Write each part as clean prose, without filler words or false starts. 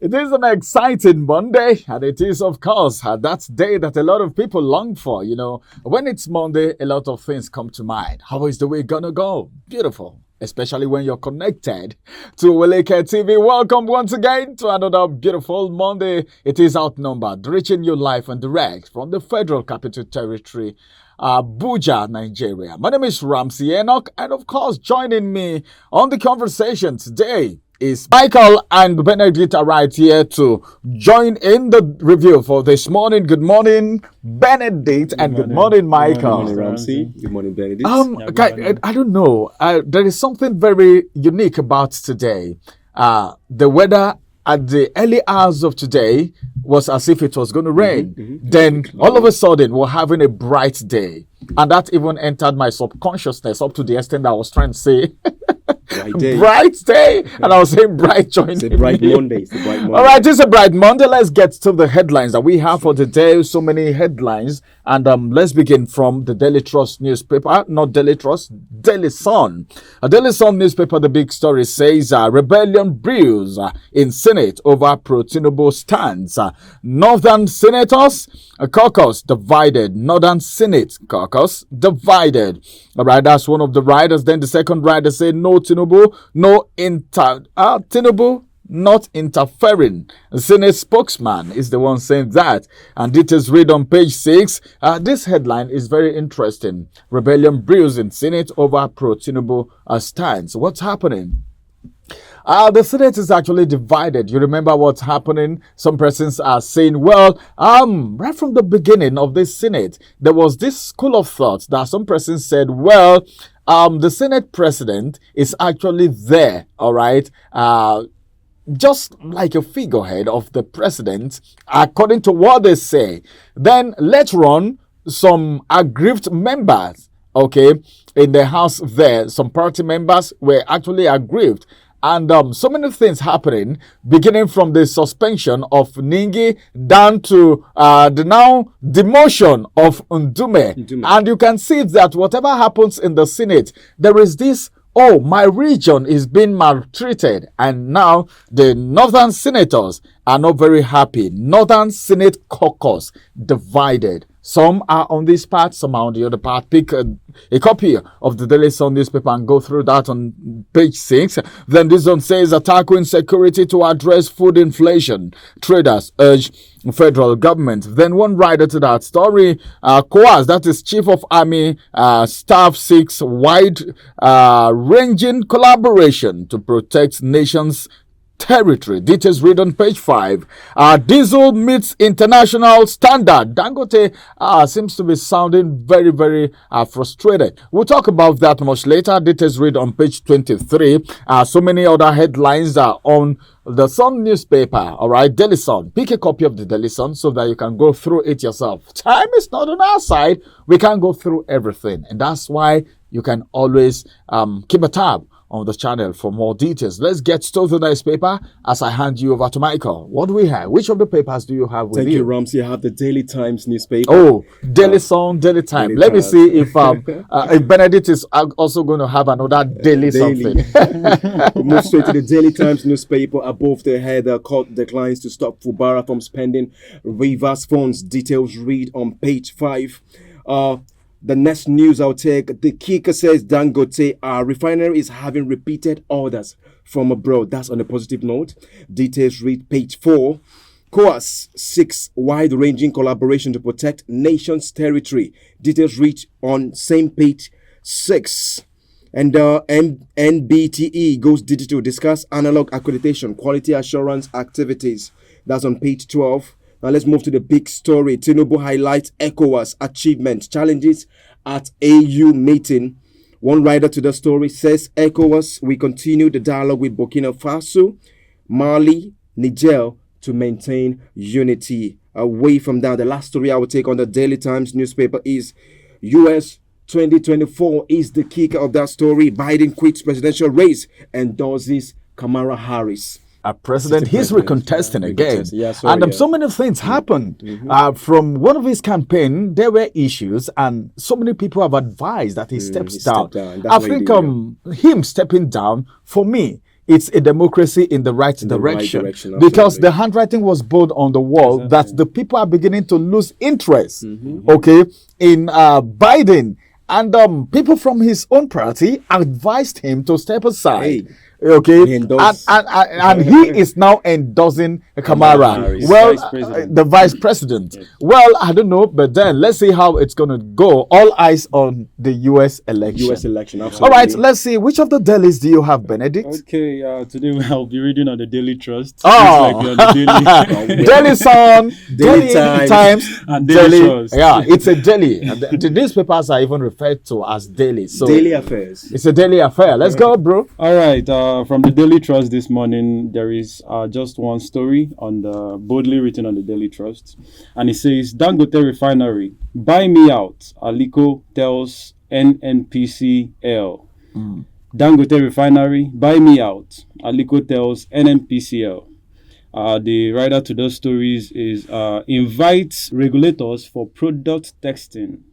It is an exciting Monday, and it is, of course, that day that a lot of people long for. You know, when it's Monday, a lot of things come to mind. How is the week gonna go? Beautiful. Especially when you're connected to Oweleke TV. Welcome once again to another beautiful Monday. It is Outnumbered, reaching you live and direct from the Federal Capital Territory, Abuja, Nigeria. My name is Ramsey Enoch, and of course, joining me on the conversation today is Michael and Benedict are right here to join in the review for this morning. Good morning, Benedict, and good morning, Michael. Good morning, Ramsey. Good morning, Benedict. I don't know. There is something very unique about today. The weather at the early hours of today was as if it was going to rain. Then all of a sudden, we're having a bright day. And that even entered my subconsciousness up to the extent that I was trying to say, bright day. And I was saying bright joining. It's a bright Monday. It's a bright Monday. All right, it's a bright Monday. Let's get to the headlines that we have for the day. So many headlines. And let's begin from the Daily Trust newspaper. Not Daily Trust, Daily Sun. A Daily Sun newspaper, the big story says, rebellion brews in Senate over pro-Tinubu stands. Northern senators, caucus divided. Northern Senate caucus divided. All right, that's one of the riders. Then the second rider said, no Tinubu, Tinubu not interfering. The Senate spokesman is the one saying that. And it is read on page 6. This headline is very interesting. Rebellion brews in Senate over pro-Tinubu stands. What's happening? The Senate is actually divided. You remember what's happening? Some persons are saying, well, right from the beginning of this Senate, there was this school of thought that some persons said, well, the Senate president is actually there, all right? Just like a figurehead of the president, according to what they say. Then later on, some aggrieved members, okay, in the House there, some party members were actually aggrieved. And so many things happening, beginning from the suspension of Ningi down to the now demotion of Ndume. And you can see that whatever happens in the Senate, there is this, oh, my region is being maltreated. And now the northern senators are not very happy. Northern Senate caucus divided. Some are on this part, some are on the other part. Pick a copy of the Daily Sun newspaper and go through that on page 6. Then this one says, tackle insecurity to address food inflation. Traders urge federal government. Then one writer to that story, Coas, that is Chief of Army Staff, seeks wide-ranging collaboration to protect nation's territory. Details read on page 5. Diesel meets international standard. Dangote seems to be sounding very, very frustrated. We'll talk about that much later. Details read on page 23. So many other headlines are on the Sun newspaper. All right, Daily Sun. Pick a copy of the Daily Sun so that you can go through it yourself. Time is not on our side. We can't go through everything, and that's why you can always keep a tab on the channel for more details. Let's get to the next paper as I hand you over to Michael. What do we have? Which of the papers do you have with you? Thank you, Ramsey. I have the Daily Times newspaper. Oh, Daily Sun, Daily Time. Let me see if Benedict is also going to have another daily something. We move straight to the Daily Times newspaper. Above the header, court declines to stop Fubara from spending reverse funds. Details read on page 5. The next news I'll take, the kicker says Dangote, refinery is having repeated orders from abroad. That's on a positive note. Details read page 4. COAS seeks wide-ranging collaboration to protect nation's territory. Details read on same page 6. And NBTE goes digital, discuss analog accreditation, quality assurance activities. That's on page 12. Now let's move to the big story. Tinubu highlights ECOWAS achievements, challenges at AU meeting. One writer to the story says, ECOWAS, we continue the dialogue with Burkina Faso, Mali, Niger to maintain unity. Away from that, the last story I will take on the Daily Times newspaper is US 2024 is the kicker of that story. Biden quits presidential race, endorses Kamala Harris. President, he's recontesting again. So many things happened. From one of his campaign, there were issues, and so many people have advised that he steps down. I think him stepping down, for me, it's a democracy in the right direction. Because the handwriting was bold on the wall that the people are beginning to lose interest, okay, in Biden. And people from his own party advised him to step aside. Okay, and he is now endorsing Kamara. Well, the vice president. Yes. Well, I don't know, but then let's see how it's going to go. All eyes on the U.S. election. Absolutely. All right, let's see. Which of the dailies do you have, Benedict? Okay, today I'll be reading on the Daily Trust. Oh, Daily Sun, Daily Times, and Daily Trust. Yeah, it's a daily. The newspapers are even referred to as daily. So daily affairs. It's a daily affair. Let's go, bro. All right. From the Daily Trust this morning, there is just one story on the boldly written on the Daily Trust, and it says Dangote Refinery, buy me out. Aliko tells NNPCL. Dangote Refinery, buy me out. Aliko tells NNPCL. The writer to those stories is invites regulators for product testing,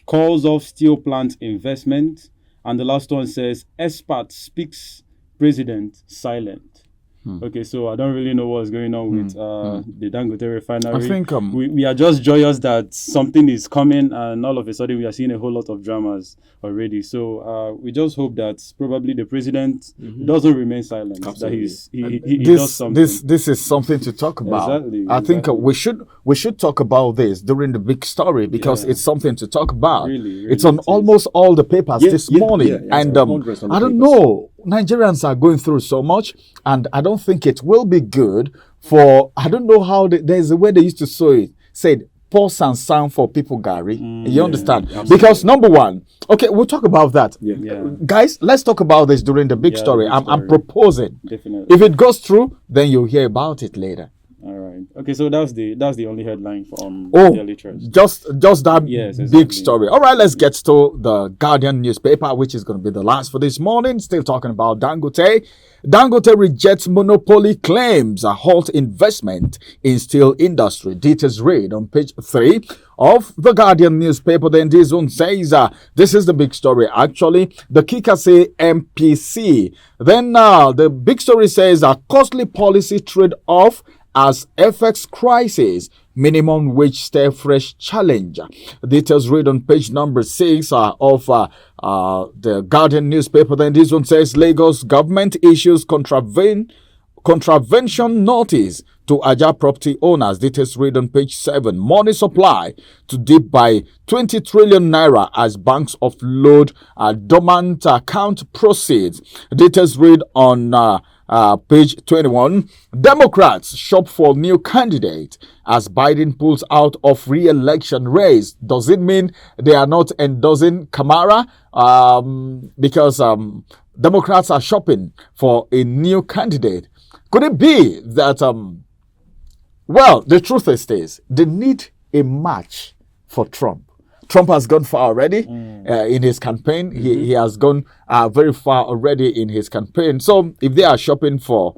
calls off steel plant investment, and the last one says expert speaks, president silent. Okay, so I don't really know what's going on with the Dangote Refinery. I think we are just joyous that something is coming, and all of a sudden we are seeing a whole lot of dramas already. So we just hope that probably the president doesn't remain silent. Absolutely. That he does something. This is something to talk about. Exactly. I think we should talk about this during the big story because it's something to talk about. Really, it's on almost all the papers this morning, and I don't know. Nigerians are going through so much, and I don't think it will be good for, I don't know how, there's a way they used to say it, said, pour sansan for people, Gary. You understand? Absolutely. Because number one, okay, we'll talk about that. Yeah. Guys, let's talk about this during the big story. I'm proposing. Definitely. If it goes through, then you'll hear about it later. All right. Okay, so that's the only headline from Daily Trust. Just that exactly. big story. All right, let's get to the Guardian newspaper, which is going to be the last for this morning. Still talking about Dangote. Dangote rejects monopoly claims, a halt investment in steel industry. Details read on page 3 of the Guardian newspaper. Then this one says, this is the big story actually. The kicker say MPC. Then the big story says a costly policy trade-off as FX crisis, minimum wage stay fresh challenge. Details read on page number 6 of the Guardian newspaper. Then this one says Lagos government issues contravention notice to Aja property owners. Details read on page 7. Money supply to dip by 20 trillion naira as banks offload dormant account proceeds. Details read on page 21. Democrats shop for new candidate as Biden pulls out of re-election race. Does it mean they are not endorsing Kamara? Because Democrats are shopping for a new candidate. Could it be that, well, the truth is this, they need a match for Trump. Trump has gone far already in his campaign. He has gone very far already in his campaign. So if they are shopping for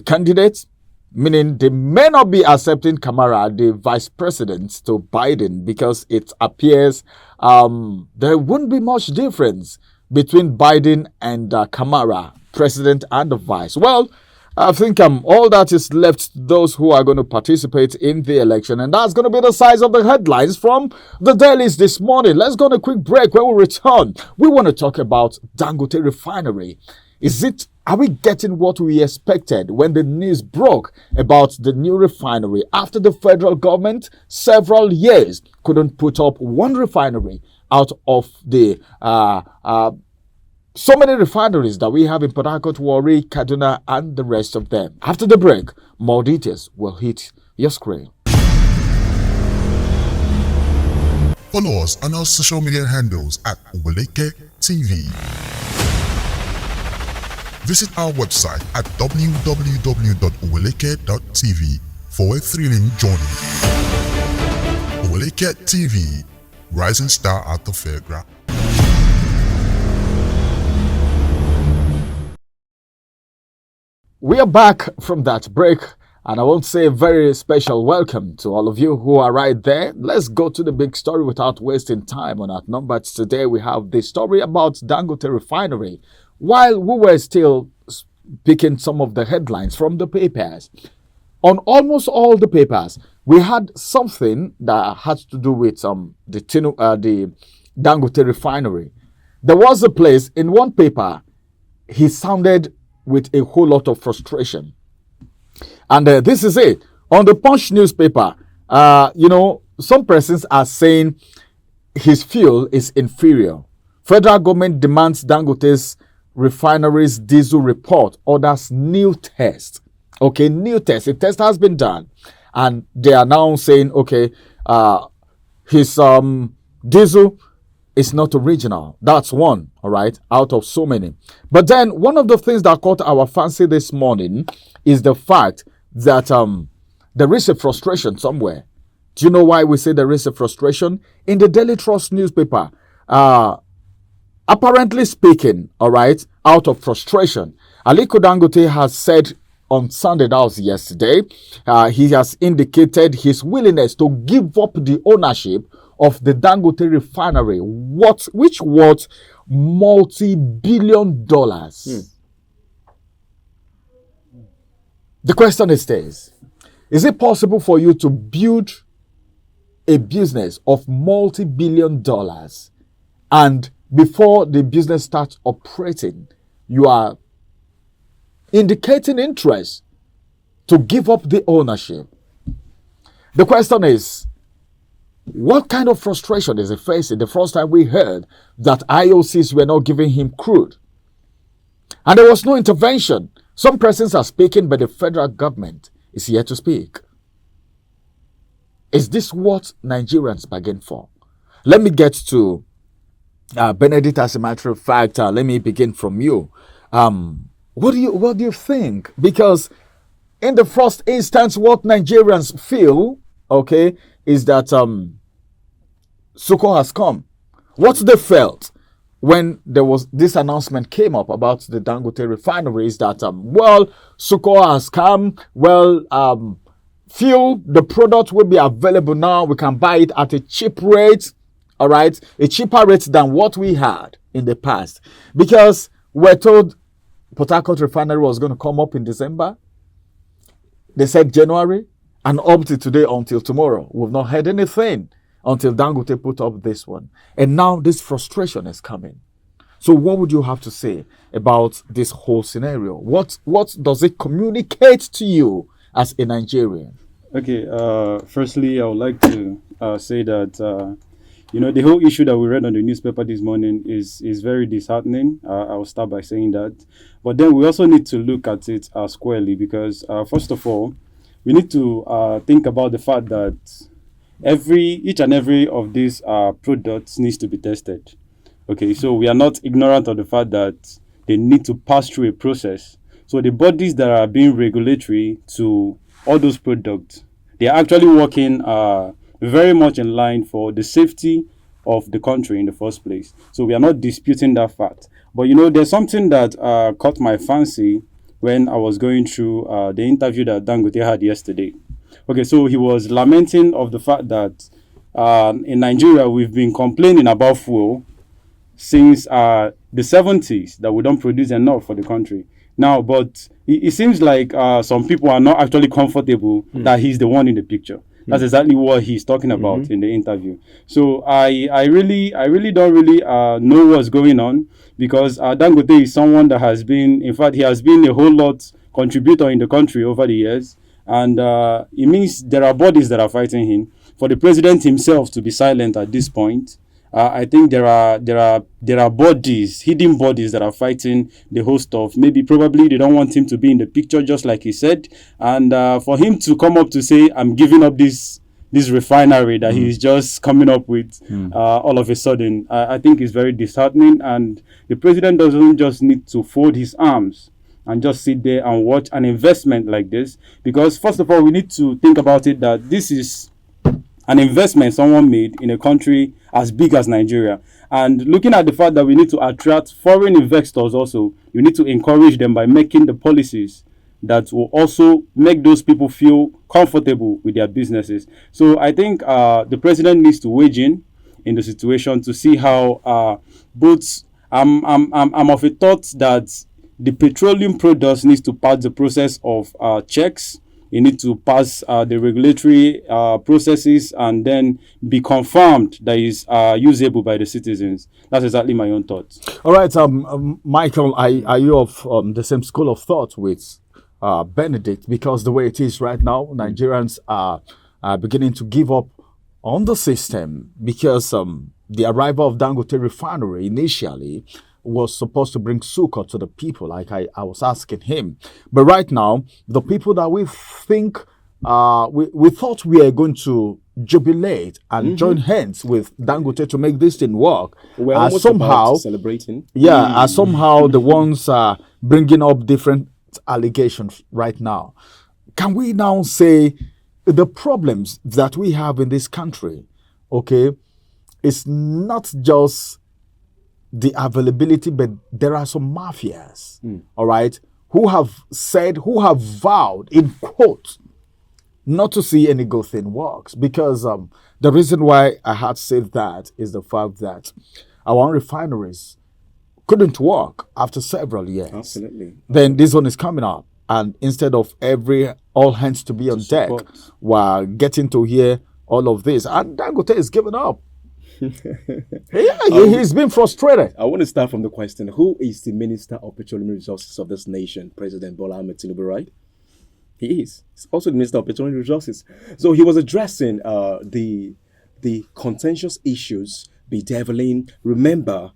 candidates, meaning they may not be accepting Kamara, the vice president, to Biden, because it appears there wouldn't be much difference between Biden and Kamara, president and the vice. Well, I think all that is left to those who are going to participate in the election. And that's going to be the size of the headlines from the dailies this morning. Let's go on a quick break. When we return, we want to talk about Dangote Refinery. Are we getting what we expected when the news broke about the new refinery after the federal government several years couldn't put up one refinery out of the so many refineries that we have in Port Harcourt, Warri, Kaduna, and the rest of them? After the break, more details will hit your screen. Follow us on our social media handles at Oweleke TV. Visit our website at www.oweleketv for a thrilling journey. Oweleke TV, rising star at the fairground. We are back from that break, and I want to say a very special welcome to all of you who are right there. Let's go to the big story without wasting time on Outnumbered. Today we have the story about Dangote Refinery. While we were still picking some of the headlines from the papers. On almost all the papers, we had something that had to do with the Dangote Refinery. There was a place in one paper, he sounded with a whole lot of frustration. And this is it. On the Punch newspaper, some persons are saying his fuel is inferior. Federal government demands Dangote's refinery's diesel report, orders new test. Okay, new test. A test has been done. And they are now saying, okay, his diesel is not original. That's one, all right, out of so many. But then one of the things that caught our fancy this morning is the fact that there is a frustration somewhere. Do you know why we say there is a frustration? In the Daily Trust newspaper, apparently speaking, all right, out of frustration, Aliko Dangote has said on Sunday, that was yesterday, he has indicated his willingness to give up the ownership of the Dangote refinery, which worth multi-billion dollars. The question is this: is it possible for you to build a business of multi-billion dollars, and before the business starts operating, you are indicating interest to give up the ownership? The question is, what kind of frustration is he facing? The first time we heard that IOCs were not giving him crude, and there was no intervention. Some persons are speaking, but the federal government is yet to speak. Is this what Nigerians bargain for? Let me get to Benedict. As a matter of fact, let me begin from you. What do you think? Because in the first instance, what Nigerians feel, okay, is that Suko has come. What they felt when there was this announcement came up about the Dangote refinery is that Suko has come. Fuel, the product will be available now. We can buy it at a cheap rate, all right, a cheaper rate than what we had in the past, because we're told Port Harcourt refinery was going to come up in December. They said January, and up to today, until tomorrow, we've not heard anything until Dangote put up this one. And now this frustration is coming. So what would you have to say about this whole scenario? What does it communicate to you as a Nigerian? Okay, firstly, I would like to say that, the whole issue that we read on the newspaper this morning is very disheartening. I'll start by saying that. But then we also need to look at it squarely, because, first of all, we need to think about the fact that each and every of these products needs to be tested. Okay, so we are not ignorant of the fact that they need to pass through a process. So the bodies that are being regulatory to all those products, they are actually working very much in line for the safety of the country in the first place. So we are not disputing that fact. But there's something that caught my fancy when I was going through the interview that Dangote had yesterday. Okay, so he was lamenting of the fact that in Nigeria we've been complaining about fuel since the 70s, that we don't produce enough for the country. Now, but it seems like some people are not actually comfortable that he's the one in the picture. That's exactly what he's talking about in the interview. So I really don't really know what's going on, because Dangote is someone that has been, in fact, he has been a whole lot contributor in the country over the years. And it means there are bodies that are fighting him. For the president himself to be silent at this point, I think there are bodies, hidden bodies, that are fighting the whole stuff. Probably they don't want him to be in the picture, just like he said. And for him to come up to say, I'm giving up this refinery that he's just coming up with all of a sudden, I think is very disheartening. And the president doesn't just need to fold his arms and just sit there and watch an investment like this. Because first of all, we need to think about it that this is an investment someone made in a country as big as Nigeria. And looking at the fact that we need to attract foreign investors also, you need to encourage them by making the policies that will also make those people feel comfortable with their businesses. So I think the president needs to weigh in the situation to see how both I'm of a thought that the petroleum products needs to pass the process of checks. You need to pass the regulatory processes and then be confirmed that is usable by the citizens. That's exactly my own thoughts. All right, Michael, are you of the same school of thought with Benedict? Because the way it is right now, Nigerians are beginning to give up on the system because the arrival of Dangote Refinery initially was supposed to bring succor to the people, like I was asking him. But right now, the people that we think, we thought we are going to jubilate and join hands with Dangote to make this thing work, We're are almost somehow about celebrating. are somehow the ones bringing up different allegations right now. Can we now say the problems that we have in this country, okay, it's not just the availability, but there are some mafias, all right, who have vowed, in quote, not to see any good thing works. Because the reason why I had said that is the fact that our own refineries couldn't work after several years. Absolutely. Then this one is coming up, and instead of all hands to be on deck, we're getting to hear all of this, and Dangote is giving up. He's been frustrated. I want to start from the question: who is the Minister of Petroleum Resources of this nation? President Bola Ahmed Tinubu, right? He is. He's also the Minister of Petroleum Resources. So he was addressing the contentious issues bedeviling. Remember,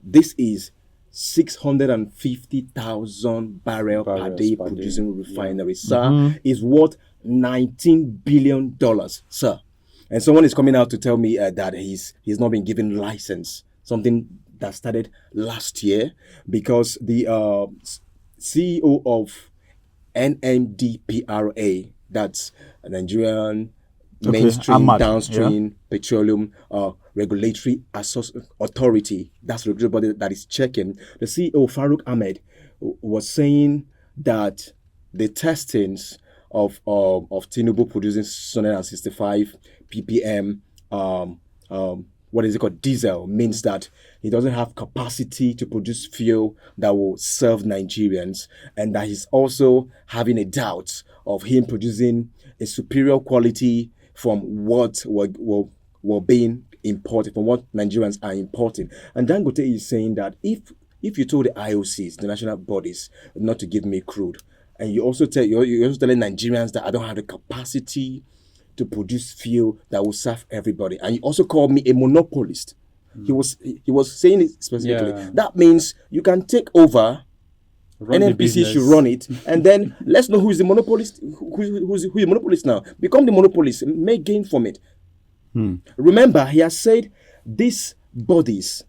this is 650,000 barrels per day producing refinery, sir, is worth $19 billion, sir. And someone is coming out to tell me that he's not been given license, something that started last year, because the CEO of NNPCL, that's a Nigerian mainstream downstream petroleum regulatory authority, that's the regulatory body that is checking. The CEO Farouk Ahmed was saying that the testings of Tinubu producing 665 ppm what is it called, diesel, means that he doesn't have capacity to produce fuel that will serve Nigerians, and that he's also having a doubt of him producing a superior quality from what were being imported, from what Nigerians are importing. And Dangote is saying that if you told the IOCs, the national bodies, not to give me crude, and you're also telling Nigerians that I don't have the capacity to produce fuel that will serve everybody, and you also called me a monopolist. He was saying it specifically. Yeah. That means you can take over. NNPC should run it, and then let's know who is the monopolist. Who's the monopolist now? Become the monopolist. Make gain from it. Remember, he has said these bodies,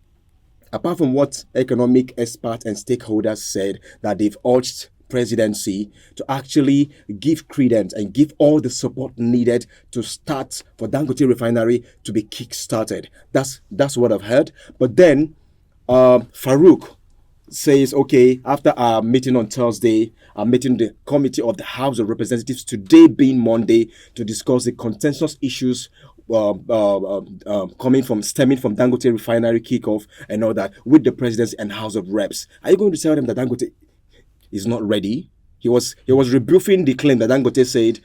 apart from what economic experts and stakeholders said, that they've urged presidency to actually give credence and give all the support needed to start for Dangote Refinery to be kick-started. That's what I've heard. But then Farouk says, okay, after our meeting on Thursday, I'm meeting the committee of the House of Representatives today being Monday to discuss the contentious issues stemming from Dangote Refinery kickoff and all that with the presidency and House of Reps. Are you going to tell them that Dangote is not ready? He was rebuffing the claim that Dangote said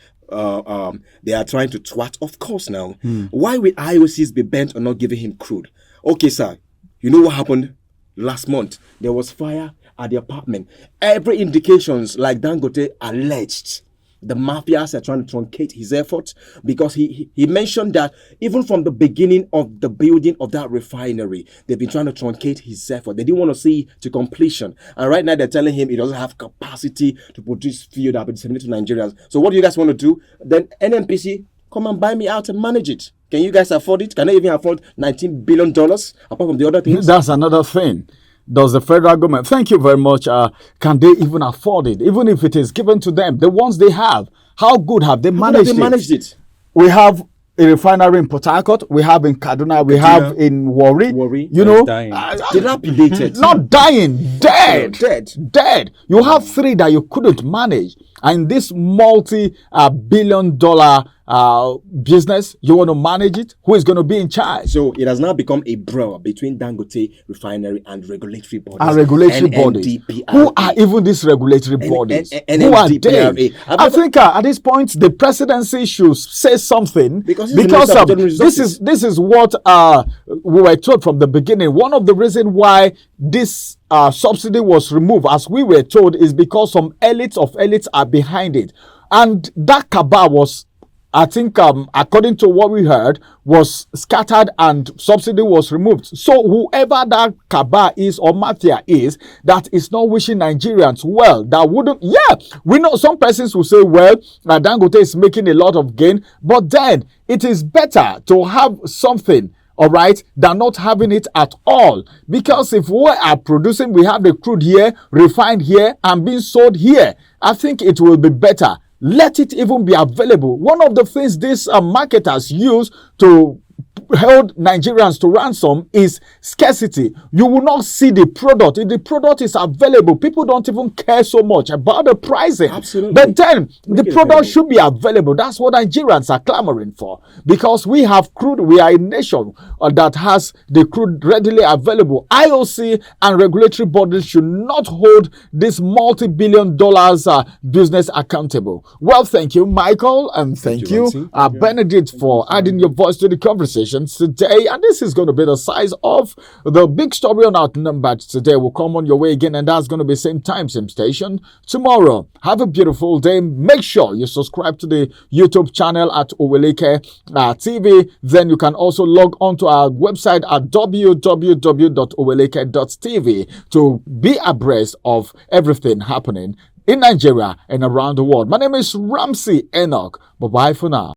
they are trying to twat. Of course now. Why will IOCs be bent on not giving him crude? Okay, sir, you know what happened last month? There was fire at the apartment. Every indications, like Dangote alleged, the mafias are trying to truncate his effort, because he mentioned that even from the beginning of the building of that refinery, they've been trying to truncate his effort. They didn't want to see to completion. And right now they're telling him he doesn't have capacity to produce fuel that will be disseminated to Nigerians. So what do you guys want to do? Then NNPC, come and buy me out and manage it. Can you guys afford it? Can I even afford $19 billion apart from the other things? That's another thing. Does the federal government, thank you very much, can they even afford it? Even if it is given to them, the ones they have, how good have they managed it? We have a refinery in Port Harcourt, we have in Kaduna, we have in Warri. You know, dilapidated. Not dying, dead. You have three that you couldn't manage. And this multi-billion-dollar business, you want to manage it? Who is going to be in charge? So it has now become a brawl between Dangote Refinery and regulatory bodies. And regulatory bodies. Who are even these regulatory bodies? Who are they? I think at this point the presidency should say something, because this is what we were told from the beginning. One of the reasons why this subsidy was removed, as we were told, is because some elites are behind it, and that cabal was, I think, according to what we heard, was scattered and subsidy was removed. So whoever that cabal is or mafia is, that is not wishing Nigerians well, that wouldn't, we know some persons will say, well, Dangote is making a lot of gain, but then it is better to have something, all right, than not having it at all. Because if we are producing, we have the crude here, refined here, and being sold here, I think it will be better. Let it even be available. One of the things these marketers use to hold Nigerians to ransom is scarcity. You will not see the product. If the product is available, people don't even care so much about the pricing. Absolutely. But then the product should be available. That's what Nigerians are clamoring for, because we have crude. We are a nation that has the crude readily available. IOC and regulatory bodies should not hold this multi-billion dollars business accountable. Well, thank you, Michael, and thank you, Benedict, for adding your voice to the conversation today. And this is going to be the size of the big story on Outnumbered today. Will come on your way again, and that's going to be same time, same station tomorrow. Have a beautiful day. Make sure you subscribe to the YouTube channel at Oweleke TV. Then you can also log on to our website at www.oweleketv to be abreast of everything happening in Nigeria and around the world. My name is Ramsey Enoch. Bye-bye for now.